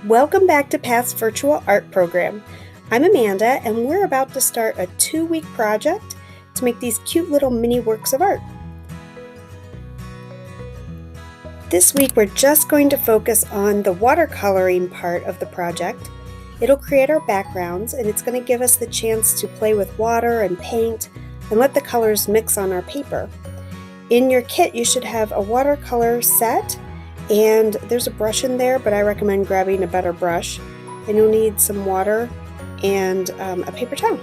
Welcome back to Path's virtual art program. I'm Amanda, and we're about to start a 2-week project to make these cute little mini works of art. This week we're just going to focus on the watercoloring part of the project. It'll create our backgrounds, and it's going to give us the chance to play with water and paint and let the colors mix on our paper. In your kit you should have a watercolor set, and there's a brush in there, but I recommend grabbing a better brush. And you'll need some water and a paper towel.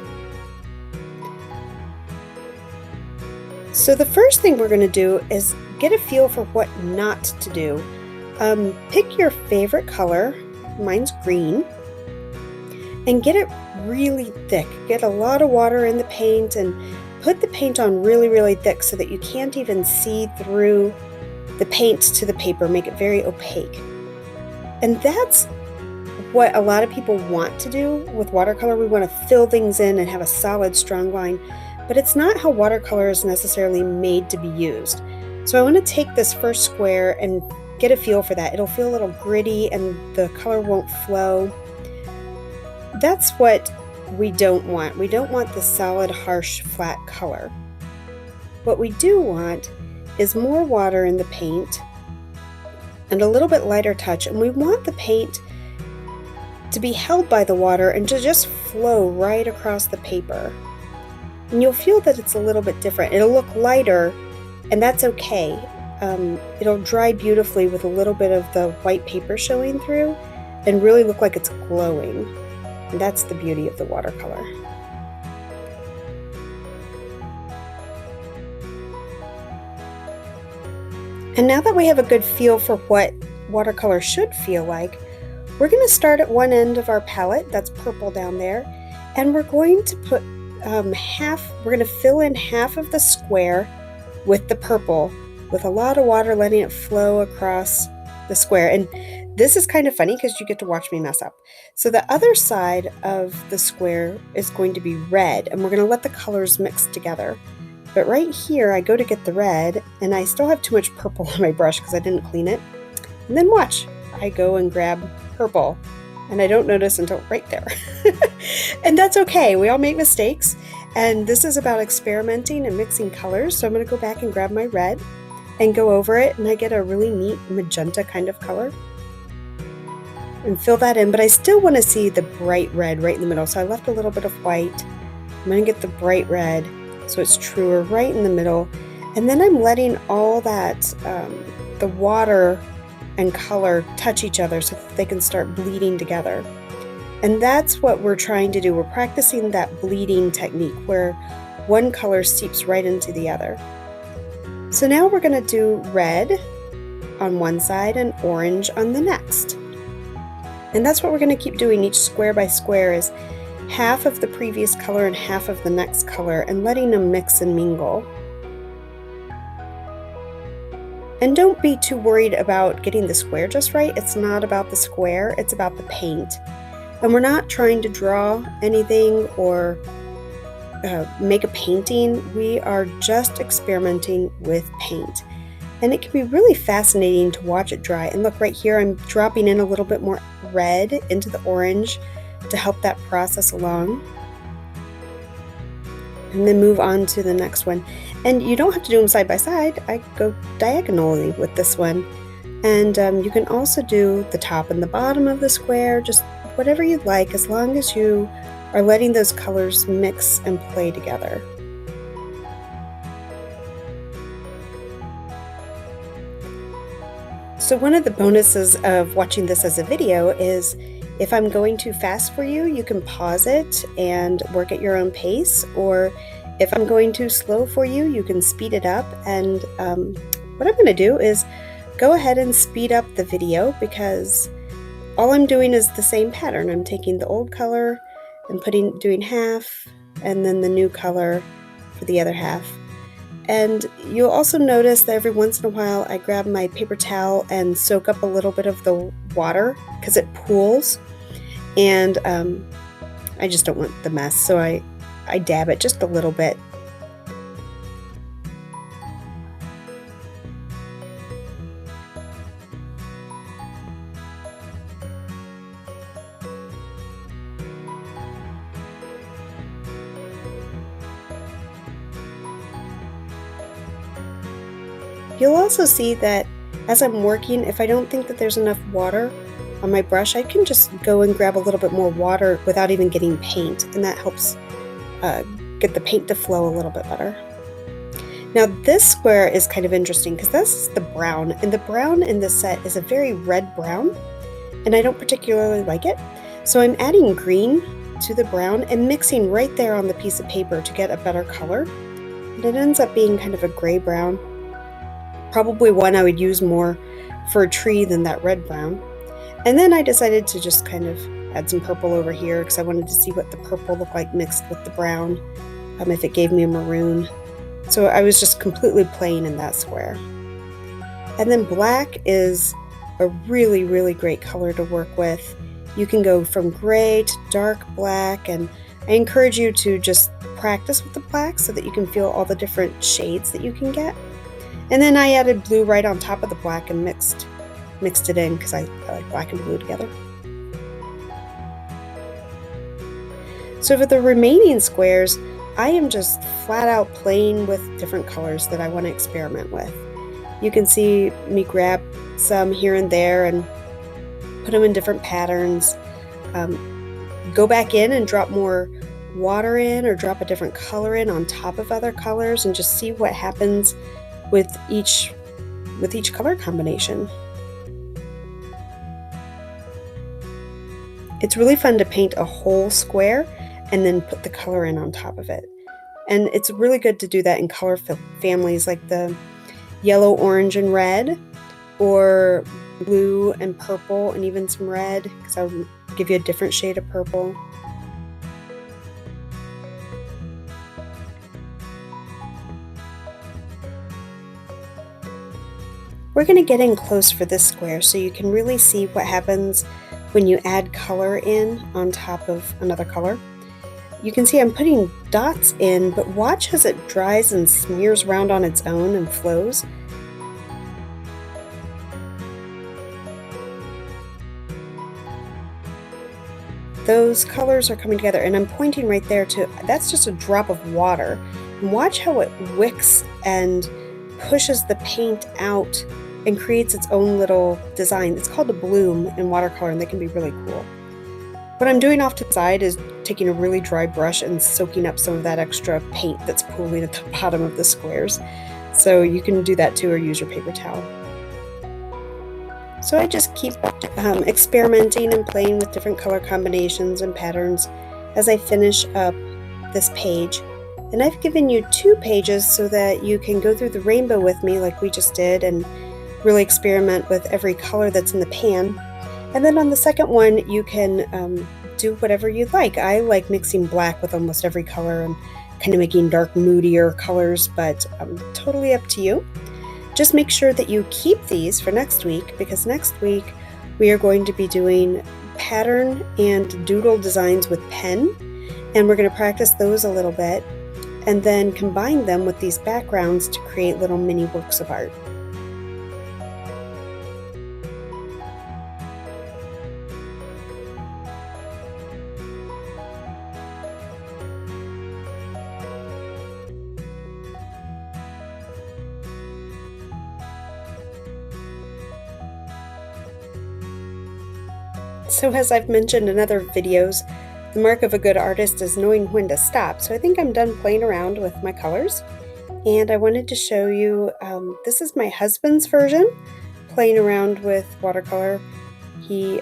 So the first thing we're going to do is get a feel for what not to do. Pick your favorite color, mine's green, and get it really thick. Get a lot of water in the paint and put the paint on really thick so that you can't even see through the paint to the paper. Make it very opaque. And that's what a lot of people want to do with watercolor. We want to fill things in and have a solid, strong line, but it's not how watercolor is necessarily made to be used. So I want to take this first square and get a feel for that. It'll feel a little gritty and the color won't flow. That's what we don't want. We don't want the solid, harsh, flat color. What we do want is more water in the paint and a little bit lighter touch, and we want the paint to be held by the water and to just flow right across the paper. And you'll feel that it's a little bit different. It'll look lighter, and that's okay. It'll dry beautifully with a little bit of the white paper showing through and really look like it's glowing. And that's the beauty of the watercolor. And now that we have a good feel for what watercolor should feel like, we're going to start at one end of our palette, that's purple down there, and we're going to put we're going to fill in half of the square with the purple, with a lot of water, letting it flow across the square. And this is kind of funny because you get to watch me mess up. So the other side of the square is going to be red, and we're going to let the colors mix together. But right here, I go to get the red, and I still have too much purple on my brush because I didn't clean it. And then watch, I go and grab purple, and I don't notice until right there. And that's okay, we all make mistakes, and this is about experimenting and mixing colors. So I'm going to go back and grab my red and go over it, and I get a really neat magenta kind of color. And fill that in, but I still want to see the bright red right in the middle, so I left a little bit of white. I'm going to get the bright red so it's truer right in the middle, and then I'm letting all that the water and color touch each other so that they can start bleeding together. And that's what we're trying to do. We're practicing that bleeding technique where one color seeps right into the other. So now we're going to do red on one side and orange on the next. And that's what we're going to keep doing. Each square by square is half of the previous color and half of the next color, and letting them mix and mingle. And don't be too worried about getting the square just right. It's not about the square, it's about the paint. And we're not trying to draw anything or make a painting. We are just experimenting with paint. And it can be really fascinating to watch it dry. And look right here, I'm dropping in a little bit more red into the orange to help that process along. And then move on to the next one. And you don't have to do them side by side. I go diagonally with this one. And you can also do the top and the bottom of the square, just whatever you'd like, as long as you are letting those colors mix and play together. So one of the bonuses of watching this as a video is if I'm going too fast for you, you can pause it and work at your own pace. Or if I'm going too slow for you, you can speed it up. And what I'm going to do is go ahead and speed up the video, because all I'm doing is the same pattern. I'm taking the old color and doing half, and then the new color for the other half. And you'll also notice that every once in a while I grab my paper towel and soak up a little bit of the water because it pools, and I just don't want the mess, so I dab it just a little bit. You'll also see that as I'm working, if I don't think that there's enough water on my brush, I can just go and grab a little bit more water without even getting paint, and that helps uh, get the paint to flow a little bit better. Now this square is kind of interesting because this is the brown, and the brown in this set is a very red brown, and I don't particularly like it. So I'm adding green to the brown and mixing right there on the piece of paper to get a better color. And it ends up being kind of a gray brown, probably one I would use more for a tree than that red brown. And then I decided to just kind of add some purple over here because I wanted to see what the purple looked like mixed with the brown, if it gave me a maroon. So I was just completely plain in that square. And then black is a really, really great color to work with. You can go from gray to dark black, and I encourage you to just practice with the black so that you can feel all the different shades that you can get. And then I added blue right on top of the black and mixed it in because I like black and blue together. So for the remaining squares, I am just flat out playing with different colors that I want to experiment with. You can see me grab some here and there and put them in different patterns. Go back in and drop more water in or drop a different color in on top of other colors and just see what happens with each color combination. It's really fun to paint a whole square and then put the color in on top of it. And it's really good to do that in color families like the yellow, orange, and red, or blue and purple and even some red, because I'll give you a different shade of purple. We're going to get in close for this square so you can really see what happens when you add color in on top of another color. You can see I'm putting dots in, but watch as it dries and smears around on its own and flows. Those colors are coming together, and I'm pointing right there to, that's just a drop of water. And watch how it wicks and pushes the paint out and creates its own little design. It's called a bloom in watercolor, and they can be really cool. What I'm doing off to the side is taking a really dry brush and soaking up some of that extra paint that's pooling at the bottom of the squares. So you can do that too, or use your paper towel. So I just keep experimenting and playing with different color combinations and patterns as I finish up this page. And I've given you 2 pages so that you can go through the rainbow with me like we just did and really experiment with every color that's in the pan. And then on the second one, you can do whatever you'd like. I like mixing black with almost every color and kind of making dark, moodier colors, but totally up to you. Just make sure that you keep these for next week, because next week we are going to be doing pattern and doodle designs with pen, and we're going to practice those a little bit and then combine them with these backgrounds to create little mini works of art. So as I've mentioned in other videos, the mark of a good artist is knowing when to stop. So I think I'm done playing around with my colors. And I wanted to show you, this is my husband's version, playing around with watercolor. He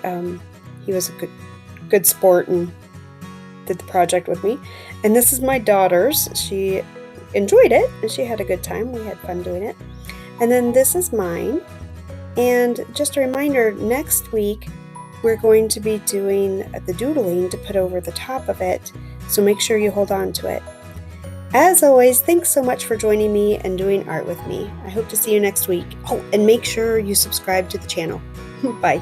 was a good sport and did the project with me. And this is my daughter's. She enjoyed it and she had a good time. We had fun doing it. And then this is mine. And just a reminder, next week, we're going to be doing the doodling to put over the top of it, so make sure you hold on to it. As always, thanks so much for joining me and doing art with me. I hope to see you next week. Oh, and make sure you subscribe to the channel. Bye.